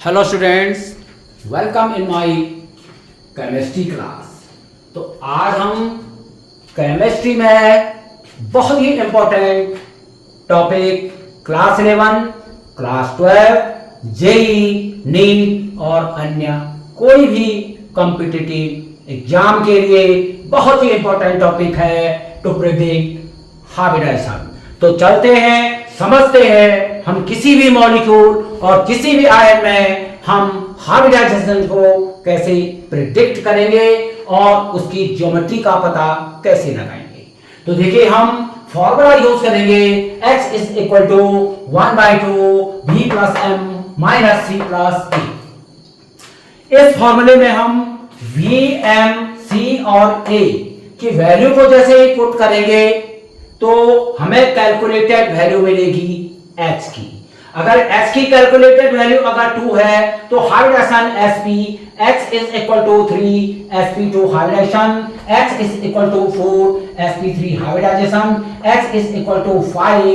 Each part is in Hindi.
Hello students, welcome in my chemistry class. तो आज हम केमिस्ट्री में बहुत ही important topic class 11, class 12, JEE, NEET और अन्य कोई भी कॉम्पिटिटिव एग्जाम के लिए बहुत ही इम्पोर्टेंट टॉपिक है टू प्रिडिक्ट हाइब्रिडाइजेशन। तो चलते हैं, समझते हैं हम किसी भी मॉलिक्यूल और किसी भी आयन में हम हाइब्रिडाइजेशन को कैसे प्रिडिक्ट करेंगे और उसकी ज्योमेट्री का पता कैसे लगाएंगे। तो देखिए, हम फॉर्मूला यूज करेंगे x is equal to 1/2 v plus m minus c plus a। इस फॉर्मूले में हम v, m, c और a की वैल्यू को जैसे ही पुट करेंगे तो हमें कैलकुलेटेड वैल्यू मिलेगी h की। अगर h की कैलकुलेटेड वैल्यू अगर 2 है तो hybridisation sp x is equal to 3 sp2 hybridisation, x is equal to 4 sp3 hybridisation, x is equal to 5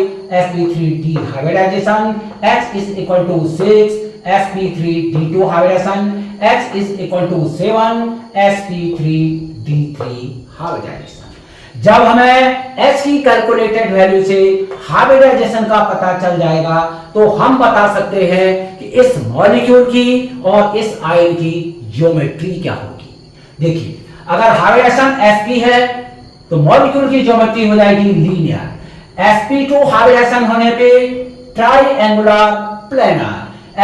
sp3d hybridisation, x is equal to 6 sp3d2 hybridisation, x is equal to 7 sp3d3 hybridisation. जब हमें x की कैलकुलेटेड वैल्यू से हाइब्रिडाइजेशन का पता चल जाएगा तो हम बता सकते हैं कि इस मॉलिक्यूल की और इस आयन की ज्योमेट्री क्या होगी। देखिए, अगर हाइब्रिडेशन sp है तो मॉलिक्यूल की ज्योमेट्री हो जाएगी लीनियर। sp2 हाइब्रिडेशन होने पे triangular planar,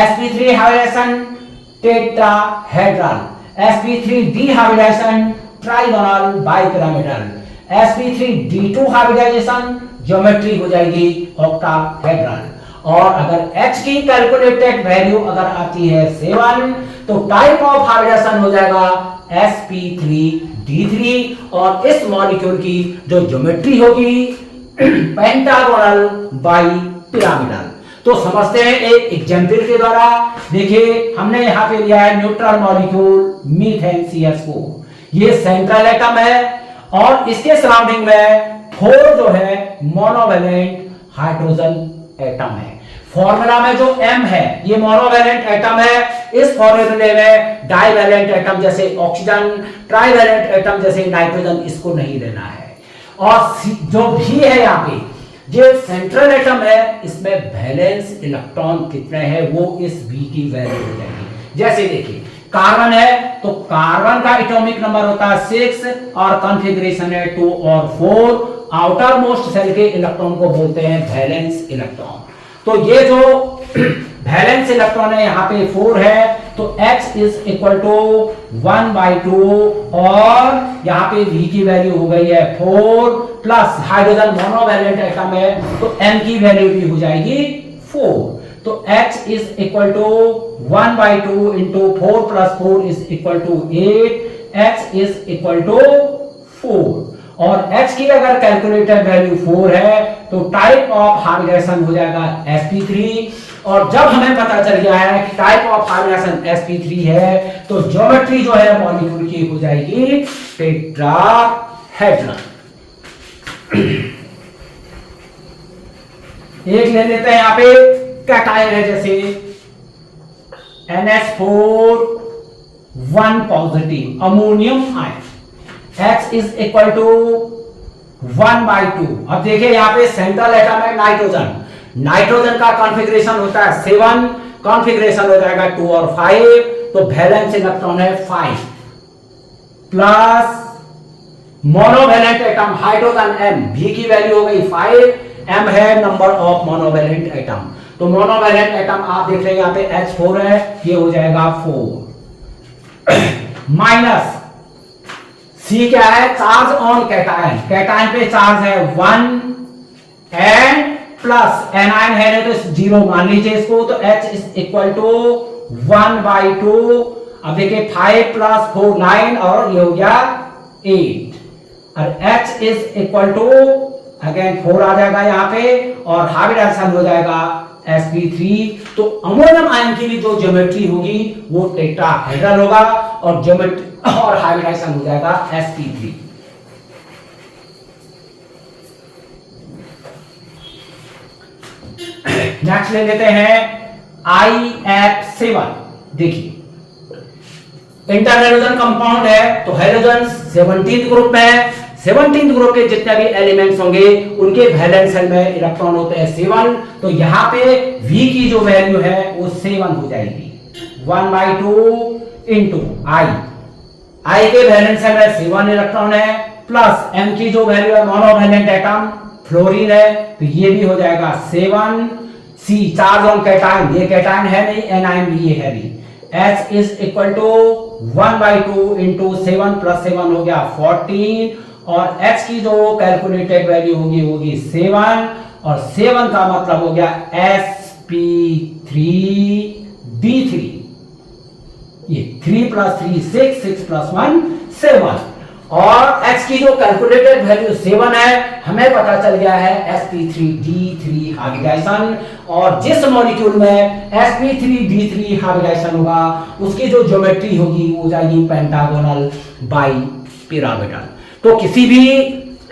sp3 hybridisation tetrahedral, sp3d hybridisation trigonal bipyramidal, sp3d2 hybridisation geometry हो जाएगी ऑक्टाहेड्रल। और अगर h की कैलकुलेटेड वैल्यू अगर आती है 7 तो टाइप ऑफ हाइब्रिडेशन हो जाएगा sp3d3 और इस मॉलिक्यूल की जो ज्योमेट्री होगी पेंटागोनल बाइपिरामिडल। तो समझते हैं एक एग्जांपल के द्वारा। देखिए, हमने यहाँ पे लिया है न्यूट्रल मॉलिक्यूल मीथेन CH4। ये सेंट्रल एटम है और इसके सराउंडिंग में 4 जो है मोनोवैलेंट हाइड्रोजन एटम है। फॉर्मूला में जो m है ये मोनोवैलेंट एटम है। इस फॉर्मूले में डाइवैलेंट एटम जैसे ऑक्सीजन, ट्राइवैलेंट एटम जैसे नाइट्रोजन इसको नहीं लेना है। और जो भी है यहाँ पे जो सेंट्रल एटम है इसमें वैलेंस इलेक्ट्रॉन कितने हैं वो इस v की वैल्यू हो जाएगी। जैसे देखिए, कार्बन है तो कार्बन का एटॉमिक नंबर होता है 6 और कॉन्फ़िगरेशन है 2 और 4। आउटर मोस्ट सेल के इलेक्ट्रॉन को बोलते हैं वैलेंस इलेक्ट्रॉन। तो ये जो वैलेंस इलेक्ट्रॉन है यहाँ पे 4 है तो x इज इक्वल टू 1/2 और यहाँ पे v की वैल्यू हो गई है 4 प्लस हाइड्रोजन मोनोवैलेंट एटम है तो m की वैल्यू भी हो जाएगी 4। तो x is equal to 1/2 into 4 plus 4 is equal to 8, x is equal to 4। और x की अगर कैलकुलेटेड वैल्यू 4 है तो टाइप ऑफ हाइब्रिडेशन हो जाएगा sp3। और जब हमें पता चल गया है कि टाइप ऑफ हाइब्रिडेशन sp3 है तो ज्योमेट्री जो है मॉलिक्यूल की हो जाएगी टेट्राहेड्रल। एक ले लेते हैं यहाँ पे कैटायन है, जैसे NH4 1 positive ammonium ion, X is equal to 1/2। अब देखिए यहाँ पे सेंट्रल एटम है नाइट्रोजन। नाइट्रोजन का कॉन्फ़िगरेशन होता है 7, कॉन्फ़िगरेशन हो जाएगा 2 और 5 तो वैलेंस इलेक्ट्रॉन है 5 plus monovalent atom hydrogen m, v की वैल्यू हो गई 5, m है नंबर ऑफ मोनोवैलेंट एटम। तो मोनोवैलेंट एटम आप देख रहे हैं यहाँ पे H4 है, ये हो जाएगा 4 माइनस C क्या है, चार्ज ऑन कैटायन। कैटायन पे चार्ज है 1 एंड प्लस एनायन है तो 0 मान लीजिए इसको। तो H इज इक्वल टू 1/2। अब देखिए 5 प्लस 4 9 और ये हो गया 8 और H is equal to again 4 आ जाएगा यहाँ पे और हाइब्रिडेशन हो जाएगा sp3। तो अमोनियम आयन की भी जो ज्योमेट्री होगी वो टेट्राहेड्रल होगा और ज्योमेट्री और हाइब्रिडेशन हो जाएगा sp3। नेक्स्ट ले लेते हैं IF7। देखिए इंटर हैलोजन कंपाउंड है तो हैलोजन 17th ग्रुप में है। 17th ग्रुप के जितने भी एलिमेंट्स होंगे उनके वैलेंस शेल में इलेक्ट्रॉन होते हैं 7, तो यहाँ पे V की जो वैल्यू है वो 7 हो जाएगी 1/2 इंटू I के वैलेंस शेल में 7 इलेक्ट्रॉन है प्लस M की जो वैल्यू है मोनोवैलेंट एटम फ्लोरीन है तो ये भी हो जाएगा 7 C चार्ज ऑन कैटायन, ये कैटायन है नहीं, एनायन भी ये है नहीं। H is equal to 1/2 into 7 plus 7 हो गया 14 और H की जो कैलकुलेटेड वैल्यू होगी 7 और 7 का मतलब हो गया sp3d3, ये 3 प्लस 3 6, 6 प्लस 1 7 और H की जो कैलकुलेटेड वैल्यू 7 है, हमें पता चल गया है sp3d3 हाइब्रिडाइजेशन और जिस मॉलिक्यूल में sp3d3 हाइब्रिडाइजेशन होगा उसकी जो ज्योमेट्री होगी वो जाएगी पेंटागोनल बाई पिरामिडल। तो किसी भी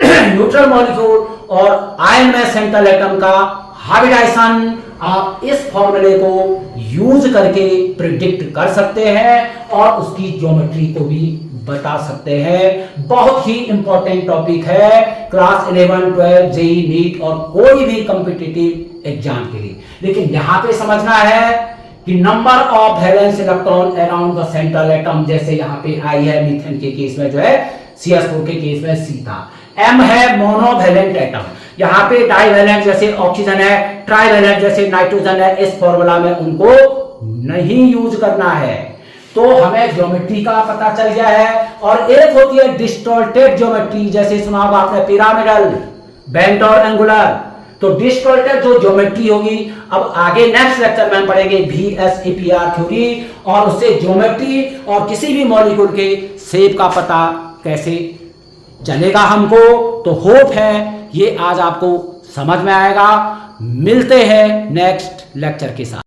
न्यूट्रल मॉलिक्यूल और आयन में सेंट्रल एटम का हाइब्रिडाइजेशन आप इस फॉर्मूले को यूज करके प्रिडिक्ट कर सकते हैं और उसकी ज्योमेट्री को भी बता सकते हैं। बहुत ही इंपॉर्टेंट टॉपिक है क्लास 11, 12 जेईई नीट और कोई भी कॉम्पिटिटिव एग्जाम के लिए। लेकिन यहां पे समझना है कि number of valence electron around the central atom, जैसे यहां पे आई है मीथेन के केस में जो है CH4 के केस में C था। M है मोनोवैलेंट एटम, यहाँ पे डाइवैलेंट जैसे ऑक्सीजन है, ट्राइवैलेंट जैसे नाइट्रोजन है, इस फॉर्मूला में उनको नहीं यूज करना है। तो हमें ज्योमेट्री का पता चल गया है और एक होती है डिस्टॉर्टेड ज्योमेट्री, जैसे सुना होगा आपने पिरामिडल, बेंट और एंगुलर। तो डिस्टॉर्टेड जो ज्योमेट्री होगी अब आगे नेक्स्ट लेक्चर में हम पढ़ेंगे VSEPR थ्योरी और उससे ज्योमेट्री और किसी भी मॉलिक्यूल के शेप का पता कैसे चलेगा हमको। तो होप है ये आज आपको समझ में आएगा। मिलते हैं नेक्स्ट लेक्चर के साथ।